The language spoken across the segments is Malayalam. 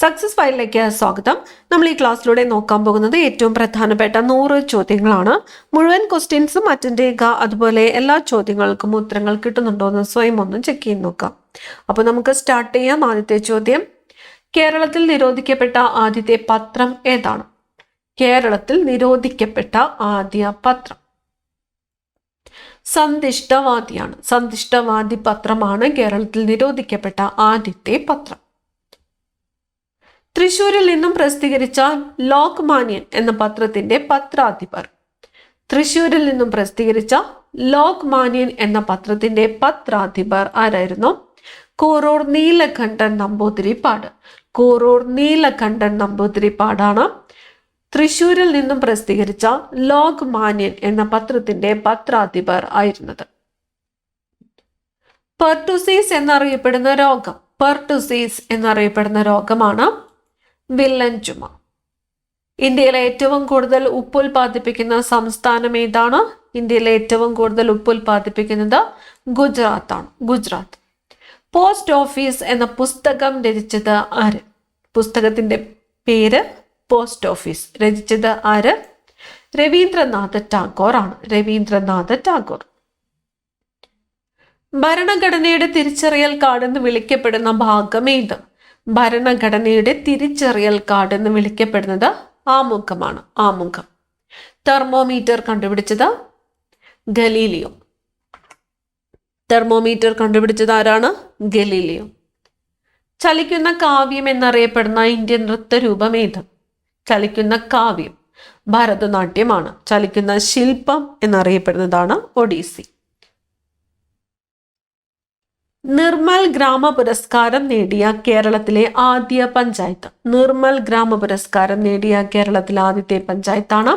സക്സസ് ഫയലിലേക്ക് സ്വാഗതം. നമ്മൾ ഈ ക്ലാസ്സിലൂടെ നോക്കാൻ പോകുന്നത് ഏറ്റവും പ്രധാനപ്പെട്ട 100 ചോദ്യങ്ങളാണ്. മുഴുവൻ ക്വസ്റ്റ്യൻസും അറ്റൻഡ് ചെയ്യുക. അതുപോലെ എല്ലാ ചോദ്യങ്ങൾക്കും ഉത്തരങ്ങൾ കിട്ടുന്നുണ്ടോ എന്ന് സ്വയം ഒന്ന് ചെക്ക് ചെയ്ത് നോക്കാം. അപ്പോൾ നമുക്ക് സ്റ്റാർട്ട് ചെയ്യാം. ആദ്യത്തെ ചോദ്യം, കേരളത്തിൽ നിരോധിക്കപ്പെട്ട ആദ്യത്തെ പത്രം ഏതാണ്? കേരളത്തിൽ നിരോധിക്കപ്പെട്ട ആദ്യ പത്രം സന്ദിഷ്ടവാദിയാണ്. സന്ദിഷ്ടവാദി പത്രമാണ് കേരളത്തിൽ നിരോധിക്കപ്പെട്ട ആദ്യത്തെ പത്രം. തൃശൂരിൽ നിന്നും പ്രസിദ്ധീകരിച്ച ലോക്മാന്യൻ എന്ന പത്രത്തിന്റെ പത്രാധിപർ. തൃശൂരിൽ നിന്നും പ്രസിദ്ധീകരിച്ച ലോക്മാന്യൻ എന്ന പത്രത്തിന്റെ പത്രാധിപർ ആരായിരുന്നു? കൂറൂർ നീലകണ്ഠൻ നമ്പൂതിരിപ്പാട്. കൂറൂർ നീലകണ്ഠൻ നമ്പൂതിരിപ്പാടാണ് തൃശൂരിൽ നിന്നും പ്രസിദ്ധീകരിച്ച ലോക്മാന്യൻ എന്ന പത്രത്തിന്റെ പത്രാധിപർ ആയിരുന്നത്. പെർട്ടുസീസ് എന്നറിയപ്പെടുന്ന രോഗം. പെർട്ടുസീസ് എന്നറിയപ്പെടുന്ന രോഗമാണ് വില്ലൻ ചുമ. ഇന്ത്യയിലെ ഏറ്റവും കൂടുതൽ ഉപ്പ് ഉൽപ്പാദിപ്പിക്കുന്ന സംസ്ഥാനം ഏതാണ്? ഇന്ത്യയിലെ ഏറ്റവും കൂടുതൽ ഉപ്പ് ഉൽപ്പാദിപ്പിക്കുന്നത് ഗുജറാത്താണ്. ഗുജറാത്ത്. പോസ്റ്റ് ഓഫീസ് എന്ന പുസ്തകം രചിച്ചത് ആര്? പുസ്തകത്തിന്റെ പേര് പോസ്റ്റ് ഓഫീസ്. രചിച്ചത് ആര്? രവീന്ദ്രനാഥ ടാഗോർ ആണ്. രവീന്ദ്രനാഥ ടാഗോർ. ഭരണഘടനയുടെ തിരിച്ചറിയൽ കാർഡ് എന്ന് വിളിക്കപ്പെടുന്ന ഭാഗം ഏത്? ഭരണഘടനയുടെ തിരിച്ചറിയൽ കാർഡ് എന്ന് വിളിക്കപ്പെടുന്നത് ആമുഖമാണ്. ആമുഖം. തെർമോമീറ്റർ കണ്ടുപിടിച്ചത് ഗലീലിയോ. തെർമോമീറ്റർ കണ്ടുപിടിച്ചത് ആരാണ്? ഗലീലിയോ. ചലിക്കുന്ന കാവ്യം എന്നറിയപ്പെടുന്ന ഇന്ത്യൻ നൃത്തരൂപം ഏത്? ചലിക്കുന്ന കാവ്യം ഭരതനാട്യമാണ്. ചലിക്കുന്ന ശില്പം എന്നറിയപ്പെടുന്നതാണ് ഒഡീസി. നിർമ്മൽ ഗ്രാമ പുരസ്കാരം നേടിയ കേരളത്തിലെ ആദ്യ പഞ്ചായത്ത്. നിർമ്മൽ ഗ്രാമ പുരസ്കാരം നേടിയ കേരളത്തിലെ ആദ്യത്തെ പഞ്ചായത്താണ്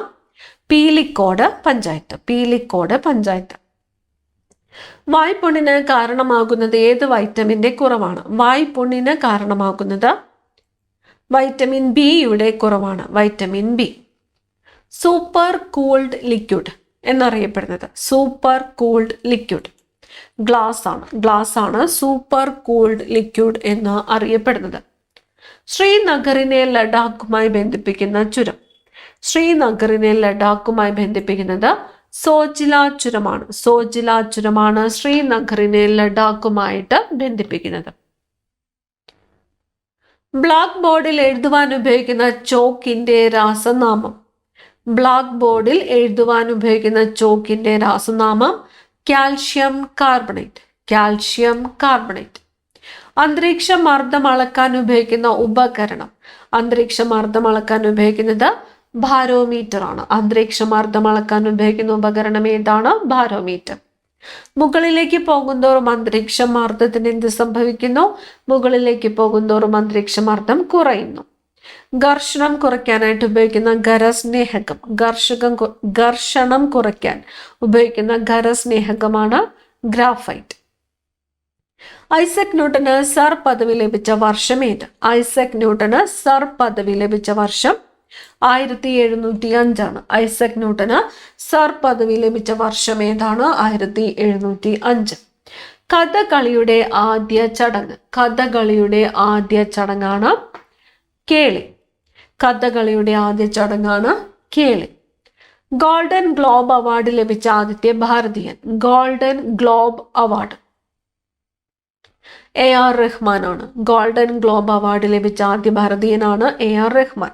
പീലിക്കോട് പഞ്ചായത്ത്. പീലിക്കോട് പഞ്ചായത്ത്. വായ്പുണ്ണിന് കാരണമാകുന്നത് ഏത് വൈറ്റമിന്റെ കുറവാണ്? വായ്പുണ്ണിന് കാരണമാകുന്നത് വൈറ്റമിൻ ബിയുടെ കുറവാണ്. Vitamin B. Super cooled liquid എന്നറിയപ്പെടുന്നത്. സൂപ്പർ കൂൾഡ് ലിക്വിഡ് ഗ്ലാസ് ആണ്. ഗ്ലാസ് ആണ് സൂപ്പർ കൂൾഡ് ലിക്വിഡ് എന്ന് അറിയപ്പെടുന്നത്. ശ്രീനഗറിനെ ലഡാക്കുമായി ബന്ധിപ്പിക്കുന്ന ചുരം. ശ്രീനഗറിനെ ലഡാക്കുമായി ബന്ധിപ്പിക്കുന്നത് സോജില ചുരമാണ്. സോജില ചുരമാണ് ശ്രീനഗറിനെ ലഡാക്കുമായിട്ട് ബന്ധിപ്പിക്കുന്നത്. ബ്ലാക്ക് ബോർഡിൽ എഴുതുവാൻ ഉപയോഗിക്കുന്ന ചോക്കിന്റെ രാസനാമം. ബ്ലാക്ക് ബോർഡിൽ എഴുതുവാൻ ഉപയോഗിക്കുന്ന ചോക്കിന്റെ രാസനാമം കാൽഷ്യം കാർബണേറ്റ്. Calcium carbonate. അന്തരീക്ഷ മർദ്ദം അളക്കാൻ ഉപയോഗിക്കുന്ന ഉപകരണം. അന്തരീക്ഷ മർദ്ദം അളക്കാൻ ഉപയോഗിക്കുന്നത് ബാരോമീറ്റർ ആണ്. അന്തരീക്ഷ മർദ്ദം അളക്കാൻ ഉപയോഗിക്കുന്ന ഉപകരണം ഏതാണ്? ബാരോമീറ്റർ. മുകളിലേക്ക് പോകുന്തോറും അന്തരീക്ഷ മർദ്ദത്തിന് എന്ത് സംഭവിക്കുന്നു? മുകളിലേക്ക് പോകുന്തോറും അന്തരീക്ഷ മർദ്ദം കുറയുന്നു. ഘർഷണം കുറയ്ക്കാനായിട്ട് ഉപയോഗിക്കുന്ന ഖരസ്നേഹകം. ഘർഷണം കുറയ്ക്കാൻ ഉപയോഗിക്കുന്ന ഖരസ്നേഹകമാണ് ഗ്രാഫൈറ്റ്. ഐസക് ന്യൂട്ടന് സർ പദവി ലഭിച്ച വർഷം ഏത്? ഐസക് ന്യൂട്ടന് സർ പദവി ലഭിച്ച വർഷം 1705 ആണ്. ഐസക് ന്യൂട്ടന് സർ പദവി ലഭിച്ച വർഷം ഏതാണ്? 1705. കഥകളിയുടെ ആദ്യ ചടങ്ങ്. കഥകളിയുടെ ആദ്യ ചടങ്ങാണ് കേളി. കഥകളിയുടെ ആദ്യ ചടങ്ങാണ് കേളി. ഗോൾഡൻ ഗ്ലോബ് അവാർഡ് ലഭിച്ച ആദ്യത്തെ ഭാരതീയൻ. Golden globe award AR Rahman ആണ്. ഗോൾഡൻ ഗ്ലോബ് അവാർഡ് ലഭിച്ച ആദ്യ ഭാരതീയനാണ് AR റഹ്മാൻ.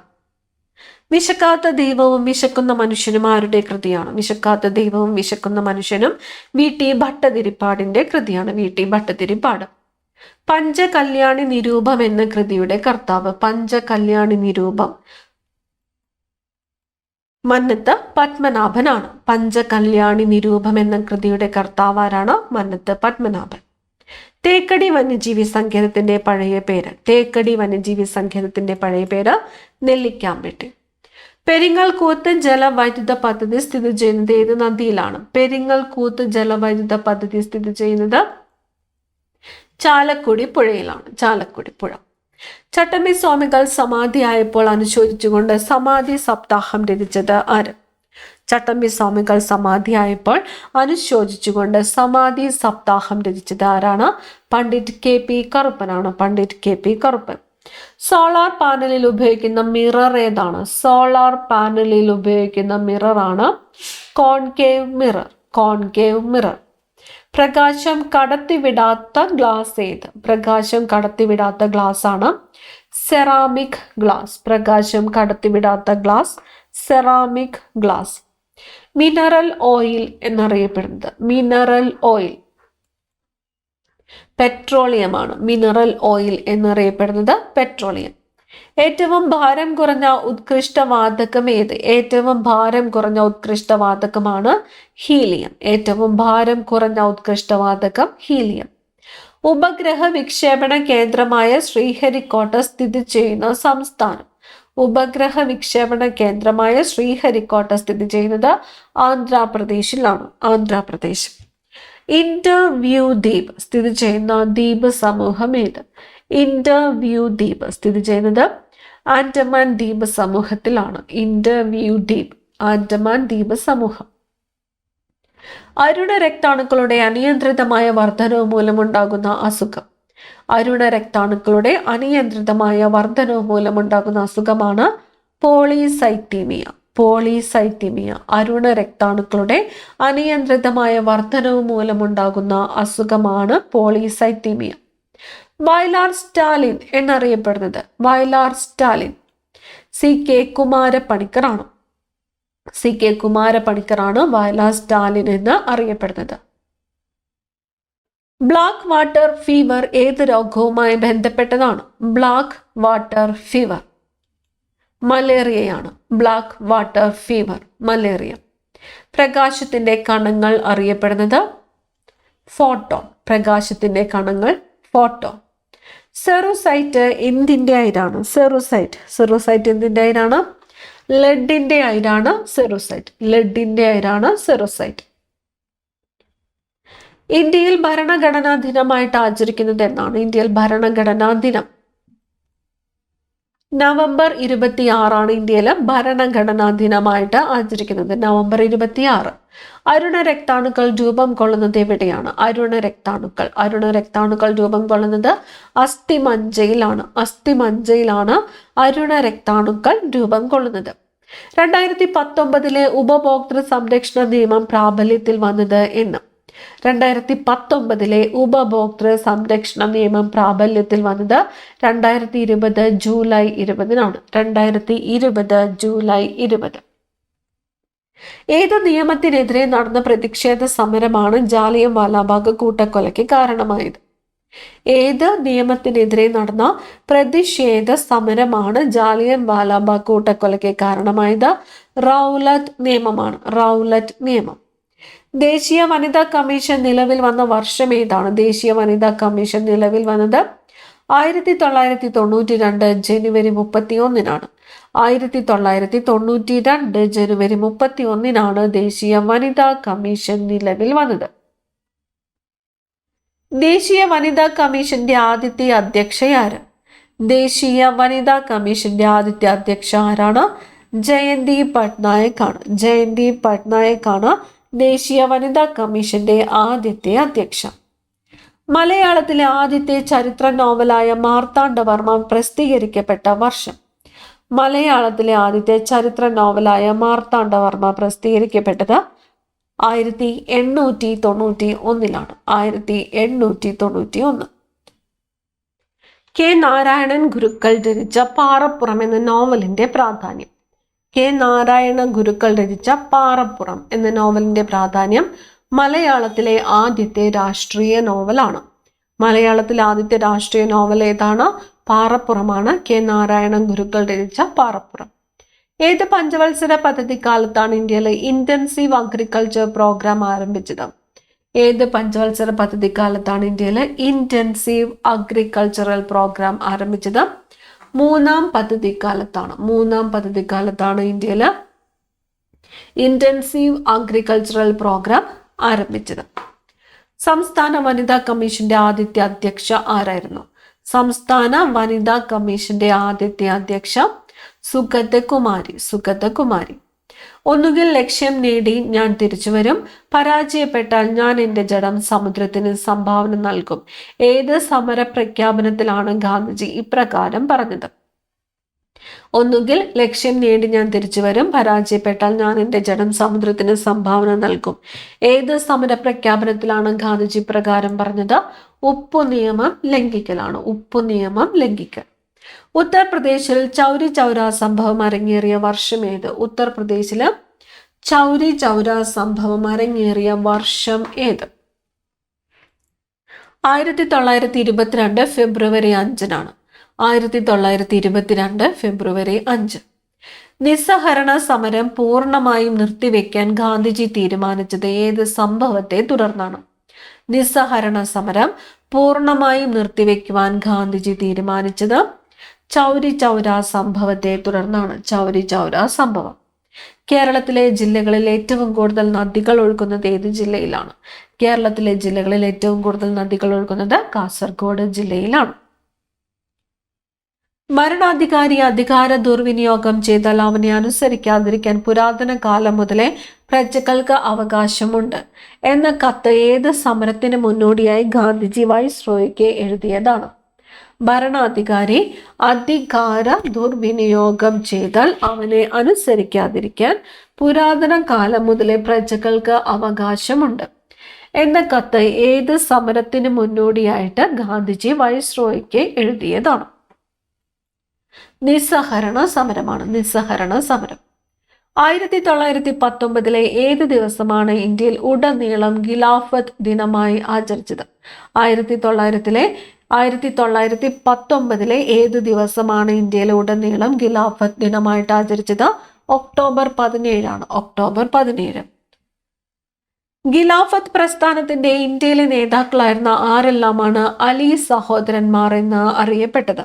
വിശക്കാത്ത ദൈവവും വിശക്കുന്ന മനുഷ്യനും ആരുടെ കൃതിയാണ്? വിശക്കാത്ത ദൈവവും വിശക്കുന്ന മനുഷ്യനും VT ഭട്ടതിരിപ്പാടിന്റെ കൃതിയാണ്. VT ഭട്ടതിരിപ്പാട്. പഞ്ചകല്യാണി നിരൂപം എന്ന കൃതിയുടെ കർത്താവ്. പഞ്ചകല്യാണി നിരൂപം മന്നത്ത് പത്മനാഭനാണ്. പഞ്ചകല്യാണി നിരൂപം എന്ന കൃതിയുടെ കർത്താവ് ആരാണ്? മന്നത്ത് പത്മനാഭൻ. തേക്കടി വന്യജീവി സങ്കേതത്തിന്റെ പഴയ പേര്. തേക്കടി വന്യജീവി സങ്കേതത്തിന്റെ പഴയ പേര് നെല്ലിക്കാമ്പെട്ടി. പെരിങ്ങൽകൂത്ത് ജലവൈദ്യുത പദ്ധതി സ്ഥിതി ചെയ്യുന്നത് ഏത് നദിയിലാണ്? പെരിങ്ങൽകൂത്ത് ജലവൈദ്യുത പദ്ധതി സ്ഥിതി ചെയ്യുന്നത് ചാലക്കുടി പുഴയിലാണ്. ചാലക്കുടി പുഴ. ചട്ടമ്പി സ്വാമികൾ സമാധിയായപ്പോൾ അനുശോചിച്ചുകൊണ്ട് സമാധി സപ്താഹം രചിച്ചത് ആര്? ചട്ടമ്പി സ്വാമികൾ സമാധിയായപ്പോൾ അനുശോചിച്ചുകൊണ്ട് സമാധി സപ്താഹം രചിച്ചത് ആരാണ്? പണ്ഡിറ്റ് KP കറുപ്പനാണ്. പണ്ഡിറ്റ് KP കറുപ്പൻ. സോളാർ പാനലിൽ ഉപയോഗിക്കുന്ന മിറർ ഏതാണ്? സോളാർ പാനലിൽ ഉപയോഗിക്കുന്ന മിറർ ആണ് കോൺകേവ് മിറർ. Concave mirror. പ്രകാശം കടത്തിവിടാത്ത ഗ്ലാസ് ഏത്? പ്രകാശം കടത്തിവിടാത്ത ഗ്ലാസ് ആണ് സെറാമിക് ഗ്ലാസ്. പ്രകാശം കടത്തിവിടാത്ത glass ceramic glass. Mineral oil എന്നറിയപ്പെടുന്നത്. മിനറൽ ഓയിൽ പെട്രോളിയം ആണ്. മിനറൽ ഓയിൽ എന്നറിയപ്പെടുന്നത് പെട്രോളിയം. ഏറ്റവും ഭാരം കുറഞ്ഞ ഉത്കൃഷ്ടവാതകം ഏത്? ഏറ്റവും ഭാരം കുറഞ്ഞ ഉത്കൃഷ്ടവാതകമാണ് ഹീലിയം. ഏറ്റവും ഭാരം കുറഞ്ഞ ഉത്കൃഷ്ടവാതകം ഹീലിയം. ഉപഗ്രഹ വിക്ഷേപണ കേന്ദ്രമായ ശ്രീഹരിക്കോട്ട സ്ഥിതി ചെയ്യുന്ന സംസ്ഥാനം? ഉപഗ്രഹ വിക്ഷേപണ കേന്ദ്രമായ ശ്രീഹരിക്കോട്ട സ്ഥിതി ചെയ്യുന്നത് ആന്ധ്രാപ്രദേശിലാണ്. ആന്ധ്രാപ്രദേശ്. ഇന്റർവ്യൂ ദ്വീപ് സ്ഥിതി ചെയ്യുന്ന ദ്വീപ് സമൂഹം ഏത്? ഇന്റർവ്യൂ ദ്വീപ് സ്ഥിതി ചെയ്യുന്നത് ആൻഡമാൻ ദ്വീപ് സമൂഹത്തിലാണ്. ഇന്റർവ്യൂ ദ്വീപ് ആൻഡമാൻ ദ്വീപ് സമൂഹം. അരുണ രക്താണുക്കളുടെ അനിയന്ത്രിതമായ വർധനവ് മൂലമുണ്ടാകുന്ന അസുഖം? അരുണ രക്താണുക്കളുടെ അനിയന്ത്രിതമായ വർധനവ് മൂലമുണ്ടാകുന്ന അസുഖമാണ് പോളിസൈത്തീമിയ. പോളിസൈത്തീമിയ. അരുണ രക്താണുക്കളുടെ അനിയന്ത്രിതമായ വർധനവ് മൂലമുണ്ടാകുന്ന അസുഖമാണ് പോളിസൈത്തീമിയ. വയലാർ സ്റ്റാലിൻ എന്നറിയപ്പെടുന്നത്? വയലാർ സ്റ്റാലിൻ CK കുമാരപ്പണിക്കറാണ്. CK കുമാരപ്പണിക്കറാണ് വയലാർ സ്റ്റാലിൻ എന്ന് അറിയപ്പെടുന്നത്. ബ്ലാക്ക് വാട്ടർ ഫീവർ ഏത് രോഗവുമായി ബന്ധപ്പെട്ടതാണ്? ബ്ലാക്ക് വാട്ടർ ഫീവർ മലേറിയയാണ്. Black water fever malaria. പ്രകാശത്തിന്റെ കണങ്ങൾ അറിയപ്പെടുന്നത് ഫോട്ടോൺ. പ്രകാശത്തിന്റെ കണങ്ങൾ ഫോട്ടോൺ. സെറുസൈറ്റ് എന്തിൻ്റെ അയിരാണ്? സെറുസൈറ്റ് എന്തിൻ്റെ അയിരാണ്? ലെഡിന്റെ അയിരാണ് സെറുസൈറ്റ്. ലെഡിന്റെ അയിരാണ് സെറുസൈറ്റ്. ഇന്ത്യയിൽ ഭരണഘടനാ ദിനമായിട്ട് ആചരിക്കുന്നത് എന്നാണ്? ഇന്ത്യയിൽ ഭരണഘടനാ ദിനം നവംബർ 26 ഇന്ത്യയിൽ ഭരണഘടനാ ദിനമായിട്ട് ആചരിക്കുന്നത്. നവംബർ 26. അരുണ രക്താണുക്കൾ രൂപം കൊള്ളുന്നത് എവിടെയാണ്? അരുണ രക്താണുക്കൾ രൂപം കൊള്ളുന്നത് അസ്ഥിമജ്ജയിലാണ്. അസ്ഥിമജ്ജയിലാണ് അരുണ രക്താണുക്കൾ രൂപം കൊള്ളുന്നത്. 2019 ഉപഭോക്തൃ സംരക്ഷണ നിയമം പ്രാബല്യത്തിൽ വന്നത് എന്ന്? 2019 ഉപഭോക്തൃ സംരക്ഷണ നിയമം പ്രാബല്യത്തിൽ വന്നത് 2020 ജൂലൈ 20 2020 ജൂലൈ 20. ഏത് നിയമത്തിനെതിരെ നടന്ന പ്രതിഷേധ സമരമാണ് ജാലിയൻ വാലാബാഗ് കൂട്ടക്കൊലയ്ക്ക് കാരണമായത്? ഏത് നിയമത്തിനെതിരെ നടന്ന പ്രതിഷേധ സമരമാണ് ജാലിയൻ വാലാബാഗ് കൂട്ടക്കൊലയ്ക്ക് കാരണമായത്? റൗലറ്റ് നിയമമാണ്. റൗലറ്റ് നിയമം. ദേശീയ വനിതാ കമ്മീഷൻ നിലവിൽ വന്ന വർഷം ഏതാണ്? ദേശീയ വനിതാ കമ്മീഷൻ നിലവിൽ വന്നത് 1992 ജനുവരി 31. 1992 ജനുവരി 31 ദേശീയ വനിതാ കമ്മീഷൻ നിലവിൽ വന്നത്. ദേശീയ വനിതാ കമ്മീഷന്റെ ആദ്യത്തെ അധ്യക്ഷയാര്? ദേശീയ വനിതാ കമ്മീഷന്റെ ആദ്യത്തെ അധ്യക്ഷ ആരാണ്? ജയന്തി പട്നായക് ആണ്. ജയന്തി പട്നായക് ആണ് ദേശീയ വനിതാ കമ്മീഷന്റെ ആദ്യത്തെ അധ്യക്ഷ. മലയാളത്തിലെ ആദ്യത്തെ ചരിത്ര നോവലായ മാർത്താണ്ഡവർമ്മ പ്രസിദ്ധീകരിക്കപ്പെട്ട വർഷം? മലയാളത്തിലെ ആദ്യത്തെ ചരിത്ര നോവലായ മാർത്താണ്ഡവർമ്മ പ്രസിദ്ധീകരിക്കപ്പെട്ടത് 1891. 1891. കെ നാരായണൻ ഗുരുക്കൾ രചിച്ച പാറപ്പുറം എന്ന നോവലിന്റെ പ്രാധാന്യം? കെ നാരായണ ഗുരുക്കൾ രചിച്ച പാറപ്പുറം എന്ന നോവലിന്റെ പ്രാധാന്യം മലയാളത്തിലെ ആദ്യത്തെ രാഷ്ട്രീയ നോവലാണ്. മലയാളത്തിലെ ആദ്യത്തെ രാഷ്ട്രീയ നോവൽ ഏതാണ്? പാറപ്പുറമാണ്. കെ നാരായണ ഗുരുക്കൾ രചിച്ച പാറപ്പുറം. ഏത് പഞ്ചവത്സര പദ്ധതി കാലത്താണ് ഇന്ത്യയിലെ ഇന്റൻസീവ് അഗ്രികൾച്ചർ പ്രോഗ്രാം ആരംഭിച്ചത്? ഏത് പഞ്ചവത്സര പദ്ധതി കാലത്താണ് ഇന്ത്യയിലെ ഇന്റൻസീവ് അഗ്രികൾച്ചറൽ പ്രോഗ്രാം ആരംഭിച്ചത്? മൂന്നാം പദ്ധതിക്കാലത്താണ് ഇന്ത്യയിൽ ഇന്റൻസീവ് അഗ്രികൾച്ചറൽ പ്രോഗ്രാം ആരംഭിച്ചത്. സംസ്ഥാന വനിതാ കമ്മീഷന്റെ ആദ്യത്തെ അധ്യക്ഷ ആരായിരുന്നു? സംസ്ഥാന വനിതാ കമ്മീഷന്റെ ആദ്യത്തെ അധ്യക്ഷ സുഗതകുമാരി. ഒന്നുകിൽ ലക്ഷ്യം നേടി ഞാൻ തിരിച്ചു വരും, പരാജയപ്പെട്ടാൽ ഞാൻ എൻ്റെ ജഡം സമുദ്രത്തിന് സംഭാവന നൽകും. ഏത് സമര പ്രഖ്യാപനത്തിലാണ് ഗാന്ധിജി ഇപ്രകാരം പറഞ്ഞത്? ഒന്നുകിൽ ലക്ഷ്യം നേടി ഞാൻ തിരിച്ചു വരും, പരാജയപ്പെട്ടാൽ ഞാൻ എൻ്റെ ജഡം സമുദ്രത്തിന് സംഭാവന നൽകും. ഏത് സമര പ്രഖ്യാപനത്തിലാണ് ഗാന്ധിജി പ്രകാരം പറഞ്ഞത്? ഉപ്പു നിയമം ലംഘിക്കലാണ്. ഉപ്പു നിയമം ലംഘിക്കൽ. ഉത്തർപ്രദേശിൽ ചൗരി ചൗര സംഭവം അരങ്ങേറിയ വർഷം ഏത്? ഉത്തർപ്രദേശില് ചൗരി ചൗര സംഭവം അരങ്ങേറിയ വർഷം ഏത്? 1922 ഫെബ്രുവരി 5-നാണ്. 1922 ഫെബ്രുവരി 5. നിസ്സഹരണ സമരം പൂർണ്ണമായും നിർത്തിവെക്കാൻ ഗാന്ധിജി തീരുമാനിച്ചത് ഏത് സംഭവത്തെ തുടർന്നാണ്? നിസ്സഹരണ സമരം പൂർണ്ണമായും നിർത്തിവെക്കുവാൻ ഗാന്ധിജി തീരുമാനിച്ചത് ചൗരി ചൗര സംഭവത്തെ തുടർന്നാണ്. ചൗരി ചൗര സംഭവം. കേരളത്തിലെ ജില്ലകളിൽ ഏറ്റവും കൂടുതൽ നദികൾ ഒഴുകുന്നത് ഏത് ജില്ലയിലാണ്? കേരളത്തിലെ ജില്ലകളിൽ ഏറ്റവും കൂടുതൽ നദികൾ ഒഴുകുന്നത് കാസർഗോഡ് ജില്ലയിലാണ്. ഭരണാധികാരി അധികാര ദുർവിനിയോഗം ചെയ്താൽ അവനെ അനുസരിക്കാതിരിക്കാൻ പുരാതന കാലം മുതലേ പ്രജകൾക്ക് അവകാശമുണ്ട് എന്ന കത്ത് ഏത് സമരത്തിന് മുന്നോടിയായി ഗാന്ധിജി വൈസ്രോയിക്ക് എഴുതിയതാണ്? ഭരണാധികാരി അധികാര ദുർവിനിയോഗം ചെയ്താൽ അവനെ അനുസരിക്കാതിരിക്കാൻ പുരാതന കാലം മുതലേ പ്രജകൾക്ക് അവകാശമുണ്ട് എന്ന കത്ത് ഏത് സമരത്തിന് മുന്നോടിയായിട്ട് ഗാന്ധിജി വൈസ്രോയിക്ക് എഴുതിയതാണ്? നിസ്സഹരണ സമരമാണ്. നിസ്സഹരണ സമരം. 1919 ഏത് ദിവസമാണ് ഇന്ത്യയിൽ ഉടനീളം ഖിലാഫത്ത് ദിനമായി ആചരിച്ചത്? 1919 ഏത് ദിവസമാണ് ഇന്ത്യയിൽ ഉടനീളം ഖിലാഫത്ത് ദിനമായിട്ട് ആചരിച്ചത്? October 17 October 17. ഖിലാഫത്ത് പ്രസ്ഥാനത്തിന്റെ ഇന്ത്യയിലെ നേതാക്കളായിരുന്ന ആരെല്ലാമാണ് അലി സഹോദരന്മാർ എന്ന് അറിയപ്പെട്ടത്?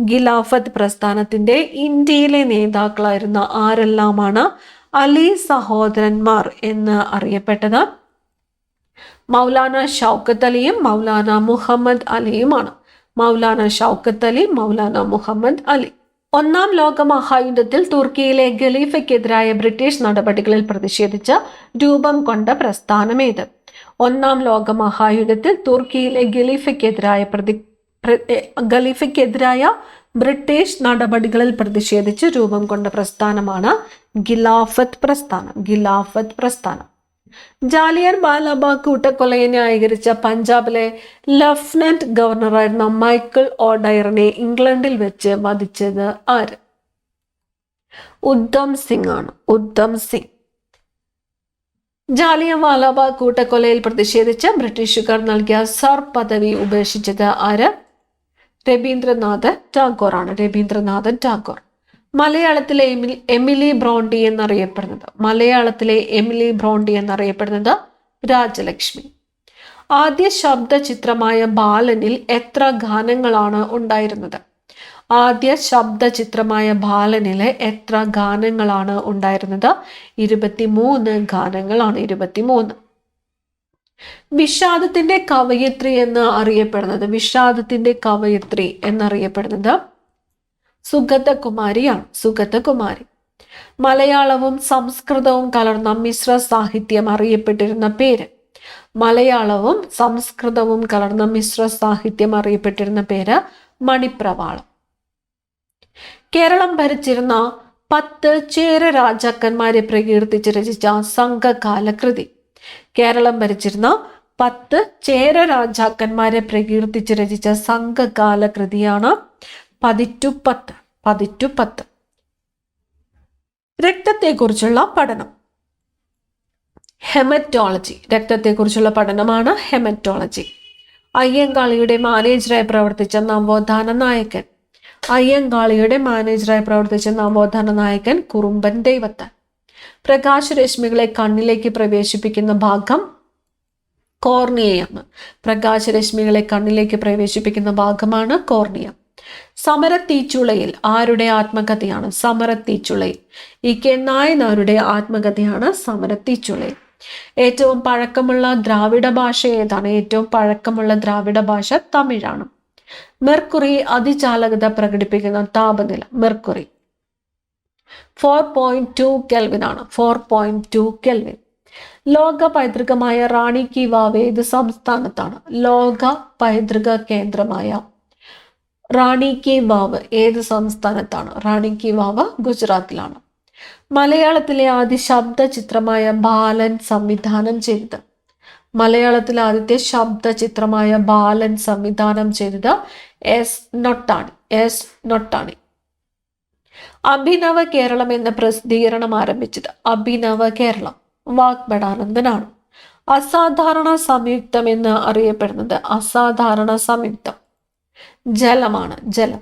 ഖിലാഫത്ത് പ്രസ്ഥാനത്തിന്റെ ഇന്ത്യയിലെ നേതാക്കളായിരുന്ന ആരെല്ലാമാണ് അലി സഹോദരന്മാർ എന്ന് അറിയപ്പെട്ടത്? മൗലാന ഷൗക്കത്ത് അലിയും മൗലാന മുഹമ്മദ് അലിയുമാണ്. മൗലാന ഷൗക്കത്ത് അലി, മൗലാന മുഹമ്മദ് അലി. ഒന്നാം ലോക മഹായുദ്ധത്തിൽ തുർക്കിയിലെ ഖലീഫയ്ക്കെതിരായ ബ്രിട്ടീഷ് നടപടികളിൽ പ്രതിഷേധിച്ച് രൂപം കൊണ്ട പ്രസ്ഥാനമേത്? ഒന്നാം ലോക മഹായുദ്ധത്തിൽ തുർക്കിയിലെ ഖലീഫയ്ക്കെതിരായ ബ്രിട്ടീഷ് നടപടികളിൽ പ്രതിഷേധിച്ച് രൂപം കൊണ്ട പ്രസ്ഥാനമാണ് ഖിലാഫത്ത് പ്രസ്ഥാനം. ഖിലാഫത്ത് പ്രസ്ഥാനം. ജാലിയൻ വാലാബാഗ് കൂട്ടക്കൊലയെ ന്യായീകരിച്ച പഞ്ചാബിലെ ലഫ്റ്റനന്റ് ഗവർണറായിരുന്ന മൈക്കിൾ ഓഡയറിനെ ഇംഗ്ലണ്ടിൽ വെച്ച് വധിച്ചത് ആര്? ഉദ്ധം സിംഗ് ആണ്. ഉദ്ധം സിംഗ്. ജാലിയൻ വാലാബാഗ് കൂട്ടക്കൊലയിൽ പ്രതിഷേധിച്ച് ബ്രിട്ടീഷുകാർ നൽകിയ സർ പദവി ഉപേക്ഷിച്ചത് ആര്? രവീന്ദ്രനാഥ് ടാഗോർ ആണ്. രവീന്ദ്രനാഥൻ ടാഗോർ. മലയാളത്തിലെ എമിലി ബ്രോണ്ടി എന്നറിയപ്പെടുന്നത്? മലയാളത്തിലെ എമിലി ബ്രോണ്ടി എന്നറിയപ്പെടുന്നത് രാജലക്ഷ്മി. ആദ്യ ശബ്ദ ചിത്രമായ ബാലനിൽ എത്ര ഗാനങ്ങളാണ് ഉണ്ടായിരുന്നത്? ആദ്യ ശബ്ദ ചിത്രമായ ബാലനിലെ എത്ര ഗാനങ്ങളാണ് ഉണ്ടായിരുന്നത്? 23 ഗാനങ്ങളാണ്. 23. വിഷാദത്തിന്റെ കവയിത്രി എന്ന് അറിയപ്പെടുന്നത്? വിഷാദത്തിന്റെ കവയിത്രി എന്നറിയപ്പെടുന്നത് സുഗതകുമാരിയാണ്. സുഗതകുമാരി. മലയാളവും സംസ്കൃതവും കലർന്ന മിശ്ര സാഹിത്യം അറിയപ്പെട്ടിരുന്ന പേര്? മലയാളവും സംസ്കൃതവും കലർന്ന മിശ്ര സാഹിത്യം അറിയപ്പെട്ടിരുന്ന പേര് മണിപ്രവാളം. കേരളം ഭരിച്ചിരുന്ന 10 ചേര രാജാക്കന്മാരെ പ്രകീർത്തിച്ച് രചിച്ച സംഘകാല കൃതി? കേരളം ഭരിച്ചിരുന്ന 10 ചേര രാജാക്കന്മാരെ പ്രകീർത്തിച്ച് രചിച്ച സംഘകാല കൃതിയാണ് പതിറ്റുപത്ത്. പതിറ്റുപത്ത്. രക്തത്തെക്കുറിച്ചുള്ള പഠനം. ഹെമറ്റോളജി. രക്തത്തെക്കുറിച്ചുള്ള പഠനമാണ് ഹെമറ്റോളജി. അയ്യങ്കാളിയുടെ മാനേജറായി പ്രവർത്തിച്ച നവോത്ഥാന നായകൻ? അയ്യങ്കാളിയുടെ മാനേജറായി പ്രവർത്തിച്ച നവോത്ഥാന നായകൻ കുറുമ്പൻ ദൈവത്താൻ. പ്രകാശരശ്മികളെ കണ്ണിലേക്ക് പ്രവേശിപ്പിക്കുന്ന ഭാഗം കോർണിയയാണ്. പ്രകാശരശ്മികളെ കണ്ണിലേക്ക് പ്രവേശിപ്പിക്കുന്ന ഭാഗമാണ് കോർണിയ. സമരത്തീച്ചുളയിൽ ആരുടെ ആത്മകഥയാണ്? സമരത്തീച്ചുളയിൽ E.K. നായനാരുടെ ആത്മകഥയാണ് സമരത്തീച്ചുളയിൽ. ഏറ്റവും പഴക്കമുള്ള ദ്രാവിഡ ഭാഷ ഏതാണ്? ഏറ്റവും പഴക്കമുള്ള ദ്രാവിഡ ഭാഷ തമിഴാണ്. മെർക്കുറി അതിചാലകത പ്രകടിപ്പിക്കുന്ന താപനില? മെർക്കുറി. 4.2 കെൽവിൻ ആണ്. 4.2 കെൽവിൻ. ലോക പൈതൃകമായ റാണി കി വാവ് ഏത് സംസ്ഥാനത്താണ്? ലോക പൈതൃക കേന്ദ്രമായ റാണി കി വാവ് ഏത് സംസ്ഥാനത്താണ്? റാണി കി വാവ് ഗുജറാത്തിലാണ്. മലയാളത്തിലെ ആദ്യ ശബ്ദ ചിത്രമായ ബാലൻ സംവിധാനം ചെയ്തത്? മലയാളത്തിലെ ആദ്യത്തെ ശബ്ദ ചിത്രമായ ബാലൻ സംവിധാനം ചെയ്തത് എസ് നൊട്ടാണി. അഭിനവ കേരളം എന്ന പ്രസിദ്ധീകരണം ആരംഭിച്ചത്? അഭിനവ കേരളം വാഗ്ഭടാനന്ദനാണ്. അസാധാരണ സംയുക്തം എന്ന് അറിയപ്പെടുന്നത്? അസാധാരണ സംയുക്തം ജലമാണ്, ജലം.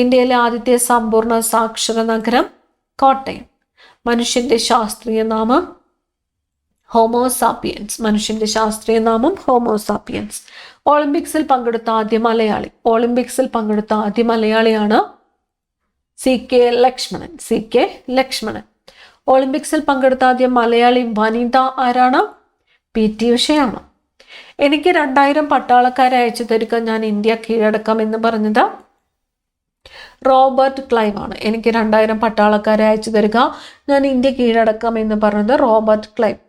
ഇന്ത്യയിലെ ആദ്യത്തെ സമ്പൂർണ്ണ സാക്ഷര നഗരം? കോട്ടയം. മനുഷ്യന്റെ ശാസ്ത്രീയ നാമം? ഹോമോസാപ്പിയൻസ്. മനുഷ്യന്റെ ശാസ്ത്രീയ നാമം ഹോമോസാപ്പിയൻസ്. ഒളിമ്പിക്സിൽ പങ്കെടുത്ത ആദ്യ മലയാളി? ഒളിമ്പിക്സിൽ പങ്കെടുത്ത ആദ്യ മലയാളിയാണ് CK ലക്ഷ്മണൻ. ഒളിമ്പിക്സിൽ പങ്കെടുത്ത ആദ്യ മലയാളി വനിത ആരാണ്? PT ഉഷയാണ്. എനിക്ക് 2000 പട്ടാളക്കാരെ അയച്ചു തരിക, ഞാൻ ഇന്ത്യ കീഴടക്കാം എന്ന് പറഞ്ഞത് റോബർട്ട് ക്ലൈവ് ആണ്. എനിക്ക് 2000 പട്ടാളക്കാരെ അയച്ചു തരിക, ഞാൻ ഇന്ത്യ കീഴടക്കാം എന്ന് പറഞ്ഞത് റോബർട്ട് ക്ലൈവ്.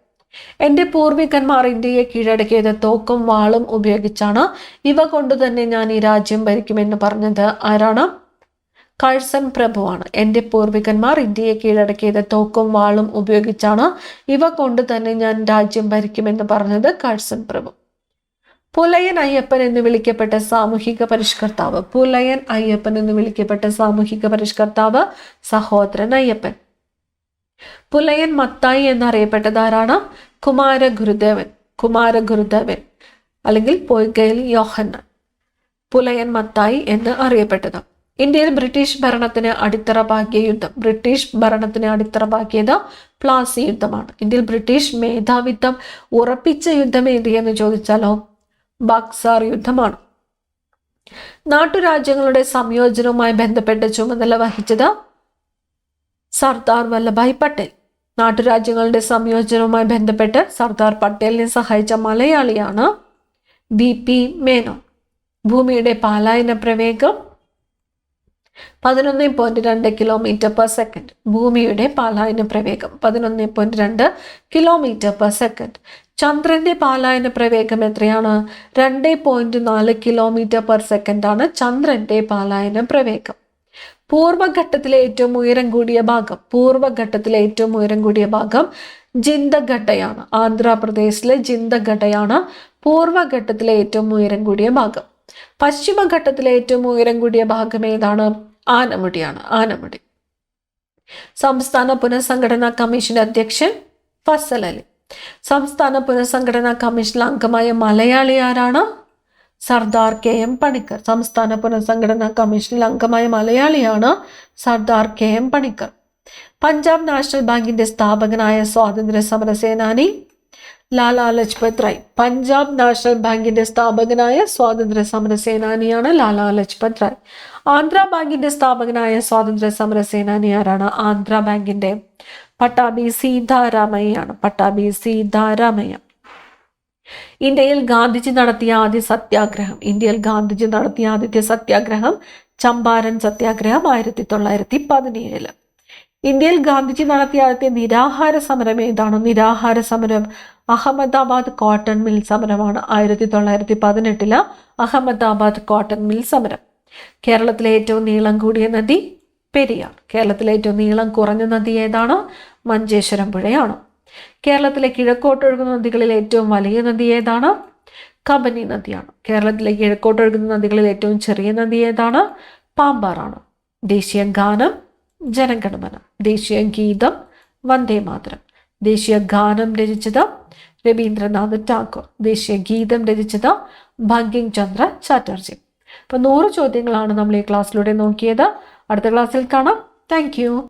എൻ്റെ പൂർവികന്മാർ ഇന്ത്യയെ കീഴടക്കിയത് തോക്കും വാളും ഉപയോഗിച്ചാണ്, ഇവ കൊണ്ട് തന്നെ ഞാൻ ഈ രാജ്യം ഭരിക്കുമെന്ന് പറഞ്ഞത് ആരാണ്? കഴ്സൺ പ്രഭുവാണ്. എൻ്റെ പൂർവികന്മാർ ഇന്ത്യയെ കീഴടക്കിയത് തോക്കും വാളും ഉപയോഗിച്ചാണ്, ഇവ കൊണ്ട് തന്നെ ഞാൻ രാജ്യം ഭരിക്കുമെന്ന് പറഞ്ഞത് കഴ്സൺ പ്രഭു. പുലയൻ അയ്യപ്പൻ എന്ന് വിളിക്കപ്പെട്ട സാമൂഹിക പരിഷ്കർത്താവ്? പുലയൻ അയ്യപ്പൻ എന്ന് വിളിക്കപ്പെട്ട സാമൂഹിക പരിഷ്കർത്താവ് സഹോദരൻ അയ്യപ്പൻ. പുലയൻ മത്തായി എന്നറിയപ്പെട്ടത് ആരാണ്? കുമാരഗുരുദേവൻ അല്ലെങ്കിൽ പൊയ്കയിൽ യോഹന്നാൻ. പുലയൻ മത്തായി എന്ന് അറിയപ്പെട്ടത്. ഇന്ത്യയിൽ ബ്രിട്ടീഷ് ഭരണത്തിന് അടിത്തറ പാകിയത് പ്ലാസി യുദ്ധമാണ്. ഇന്ത്യയിൽ ബ്രിട്ടീഷ് മേധാവിത്വം ഉറപ്പിച്ച യുദ്ധം ഏതെന്ന് ചോദിച്ചാലോ ബക്സാർ യുദ്ധമാണ്. നാട്ടുരാജ്യങ്ങളുടെ സംയോജനവുമായി ബന്ധപ്പെട്ട ചുമതല വഹിച്ചത് സർദാർ വല്ലഭായ് പട്ടേൽ. നാട്ടുരാജ്യങ്ങളുടെ സംയോജനവുമായി ബന്ധപ്പെട്ട് സർദാർ പട്ടേലിനെ സഹായിച്ച മലയാളിയാണ് BP മേനോൻ. ഭൂമിയുടെ പാലായന പ്രവേഗം 11.2 km/s. ഭൂമിയുടെ പാലായന പ്രവേഗം 11.2 km/s. ചന്ദ്രന്റെ പാലായന പ്രവേഗം എത്രയാണ്? 2.4 km/s ആണ് ചന്ദ്രന്റെ പാലായന പ്രവേഗം. പൂർവ്വഘട്ടത്തിലെ ഏറ്റവും ഉയരം കൂടിയ ഭാഗം ജിന്ദഗഡയാണ്. ആന്ധ്രാപ്രദേശിലെ ജിന്ദഗഡയാണ് പൂർവ്വഘട്ടത്തിലെ ഏറ്റവും ഉയരം കൂടിയ ഭാഗം. പശ്ചിമഘട്ടത്തിലെ ഏറ്റവും ഉയരം കൂടിയ ഭാഗം ഏതാണ്? ആനമുടി. സംസ്ഥാന പുനഃസംഘടനാ കമ്മീഷന്റെ അധ്യക്ഷൻ ഫസൽ അലി. സംസ്ഥാന പുനഃസംഘടനാ കമ്മീഷനിൽ അംഗമായ മലയാളി ആരാണ്? സർദാർ KM പണിക്കർ. സംസ്ഥാന പുനഃസംഘടനാ കമ്മീഷനിൽ അംഗമായ മലയാളിയാണ് സർദാർ KM പണിക്കർ. പഞ്ചാബ് നാഷണൽ ബാങ്കിന്റെ സ്ഥാപകനായ സ്വാതന്ത്ര്യ സമര സേനാനി ലാലാ ലജ്പത് റായ്. പഞ്ചാബ് നാഷണൽ ബാങ്കിന്റെ സ്ഥാപകനായ സ്വാതന്ത്ര്യ സമര സേനാനിയാണ് ലാലാ ലജ്പത് റായ്. ആന്ധ്ര ബാങ്കിന്റെ സ്ഥാപകനായ സ്വാതന്ത്ര്യ സമര സേനാനി ആരാണ്? ആന്ധ്ര ബാങ്കിന്റെ പട്ടാഭി സീതാരാമയ്യാണ്. ഇന്ത്യയിൽ ഗാന്ധിജി നടത്തിയ ആദ്യത്തെ സത്യാഗ്രഹം ചമ്പാരൻ സത്യാഗ്രഹം 1917. ഇന്ത്യയിൽ ഗാന്ധിജി നടത്തിയ ആദ്യത്തെ നിരാഹാര സമരം ഏതാണ്? നിരാഹാര സമരം അഹമ്മദാബാദ് കോട്ടൺ മിൽ സമരമാണ്. 1918 അഹമ്മദാബാദ് കോട്ടൺ മിൽ സമരം. കേരളത്തിലെ ഏറ്റവും നീളം കൂടിയ നദി പെരിയാർ. കേരളത്തിലെ ഏറ്റവും നീളം കുറഞ്ഞ നദി ഏതാണ്? മഞ്ചേശ്വരം പുഴയാണ്. കേരളത്തിലെ കിഴക്കോട്ടൊഴുകുന്ന നദികളിൽ ഏറ്റവും വലിയ നദി ഏതാണ്? കബനി നദിയാണ്. കേരളത്തിലെ കിഴക്കോട്ടൊഴുകുന്ന നദികളിൽ ഏറ്റവും ചെറിയ നദി ഏതാണ്? പാമ്പാറാണ്. ദേശീയ ഗാനം ജനഗണമന. ദേശീയ ഗീതം വന്ദേ മാതരം. ദേശീയ ഗാനം രചിച്ചത് രവീന്ദ്രനാഥ് ടാഗോർ. ദേശീയ ഗീതം രചിച്ചത് ബങ്കിം ചന്ദ്ര ചാറ്റർജി. അപ്പോൾ 100 ചോദ്യങ്ങളാണ് നമ്മൾ ഈ ക്ലാസ്സിലൂടെ നോക്കിയത്. അടുത്ത ക്ലാസ്സിൽ കാണാം. Thank you.